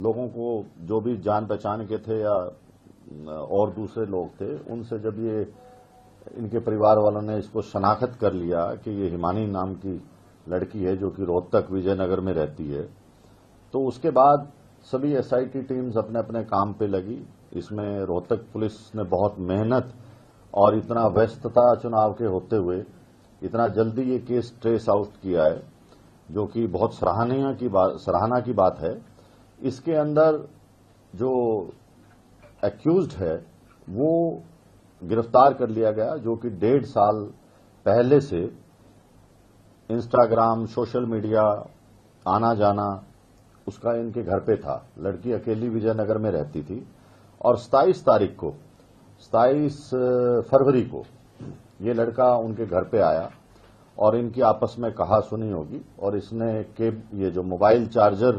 लोगों को जो भी जान पहचान के थे या और दूसरे लोग थे, उनसे जब ये इनके परिवार वालों ने इसको शनाख्त कर लिया कि ये हिमानी नाम की लड़की है जो कि रोहतक विजयनगर में रहती है, तो उसके बाद सभी एसआईटी टीम्स अपने अपने काम पे लगी। इसमें रोहतक पुलिस ने बहुत मेहनत और इतना व्यस्तता चुनाव के होते हुए इतना जल्दी ये केस ट्रेस आउट किया है, जो कि बहुत सराहना की बात है। इसके अंदर जो एक्यूज्ड है वो गिरफ्तार कर लिया गया, जो कि 1.5 साल पहले से इंस्टाग्राम, सोशल मीडिया आना जाना उसका इनके घर पे था। लड़की अकेली विजयनगर में रहती थी और 27 फरवरी को ये लड़का उनके घर पे आया और इनकी आपस में कहा सुनी होगी और इसने ये जो मोबाइल चार्जर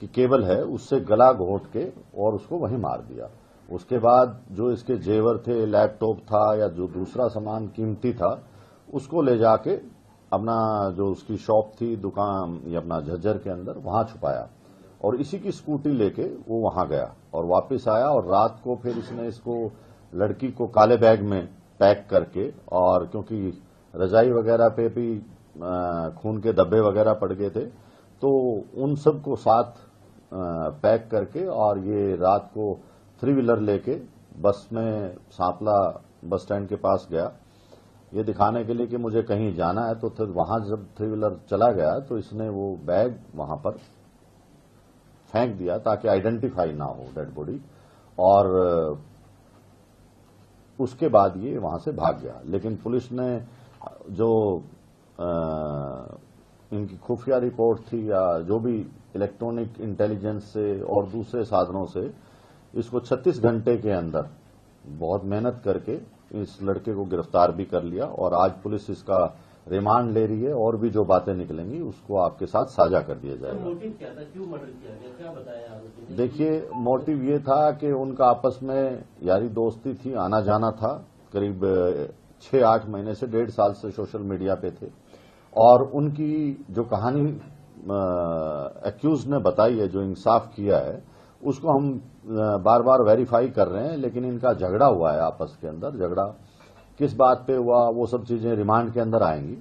की केबल है उससे गला घोंट के और उसको वहीं मार दिया। उसके बाद जो इसके जेवर थे, लैपटॉप था या जो दूसरा सामान कीमती था, उसको ले जाके अपना जो उसकी शॉप थी, दुकान या अपना झज्जर के अंदर, वहां छुपाया और इसी की स्कूटी लेके वो वहां गया और वापस आया और रात को फिर इसने इसको लड़की को काले बैग में पैक करके, और क्योंकि रजाई वगैरह पे भी खून के धब्बे वगैरह पड़ गए थे, तो उन सबको साथ पैक करके और ये रात को 3 व्हीलर लेके बस में सांपला बस स्टैंड के पास गया, ये दिखाने के लिए कि मुझे कहीं जाना है। तो फिर वहां जब 3 व्हीलर चला गया तो इसने वो बैग वहां पर फेंक दिया ताकि आइडेंटिफाई ना हो डेड बॉडी, और उसके बाद ये वहां से भाग गया। लेकिन पुलिस ने जो इनकी खुफिया रिपोर्ट थी या जो भी इलेक्ट्रॉनिक इंटेलिजेंस से और दूसरे साधनों से इसको 36 घंटे के अंदर बहुत मेहनत करके इस लड़के को गिरफ्तार भी कर लिया और आज पुलिस इसका रिमांड ले रही है और भी जो बातें निकलेंगी उसको आपके साथ साझा कर दिया जाएगा। मोटिव क्या था, क्यों मर्डर किया गया, क्या बताया आरोपी ने? देखिए, मोटिव ये था कि उनका आपस में यारी दोस्ती थी, आना जाना था। करीब 6-8 महीने से 1.5 साल से सोशल मीडिया पे थे और उनकी जो कहानी एक्यूज ने बताई है, जो इंसाफ किया है, उसको हम बार बार वेरीफाई कर रहे हैं। लेकिन इनका झगड़ा हुआ है आपस के अंदर, झगड़ा किस बात पे हुआ वो सब चीजें रिमांड के अंदर आएंगी।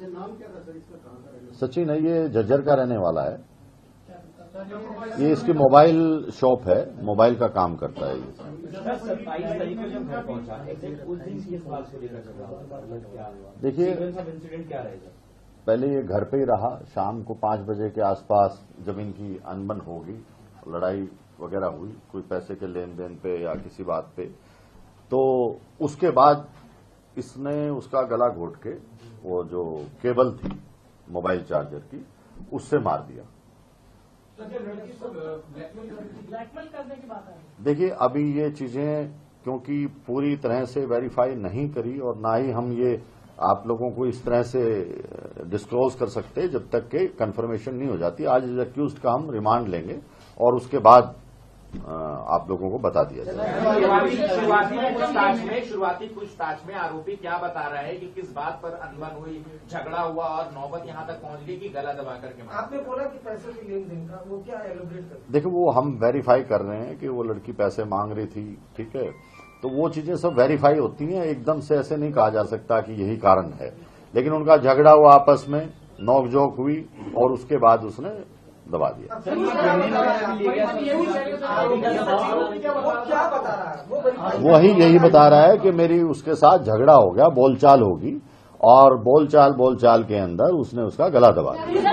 नाम क्या था सर इसका, कहाँ का रहने? सचिन है, ये झज्जर का रहने वाला है। ये इसकी मोबाइल शॉप है, मोबाइल का काम करता है ये। 27 तारीख को जब घर पहुंचा, उस दिन किस बात को लेकर क्या हुआ? देखिए, इंसिडेंट क्या रहेगा? पहले ये घर पे ही रहा। शाम को 5 बजे के आसपास जब इनकी अनबन होगी, लड़ाई वगैरह हुई कोई पैसे के लेन देन पे या किसी बात पे, तो उसके बाद इसने उसका गला घोंट के वो जो केबल थी मोबाइल चार्जर की उससे मार दिया। ब्लैकमेल करने की बात है। देखिए, अभी ये चीजें क्योंकि पूरी तरह से वेरीफाई नहीं करी और ना ही हम ये आप लोगों को इस तरह से डिस्क्लोज कर सकते जब तक के कंफर्मेशन नहीं हो जाती। आज इस एक्यूज्ड का हम रिमांड लेंगे और उसके बाद आप लोगों को बता दिया जाएगा। शुरुआती पूछताछ में आरोपी क्या बता रहा है कि किस बात पर अनबन हुई, झगड़ा हुआ और नौबत यहां तक पहुंच गई कि गला दबा करके मारा? आपने बोला कि पैसे के लेन देन का, वो क्या एलोब्रेट कर? देखो, वो हम वेरीफाई कर रहे हैं कि वो लड़की पैसे मांग रही थी, ठीक है, तो वो चीजें सब वेरीफाई होती हैं। एकदम से ऐसे नहीं कहा जा सकता कि यही कारण है। लेकिन उनका झगड़ा हुआ, आपस में नोकझोंक हुई और उसके बाद उसने दबा दिया। वही यही बता रहा है कि मेरी उसके साथ झगड़ा हो गया, बोलचाल होगी और बोलचाल के अंदर उसने उसका गला दबा दिया।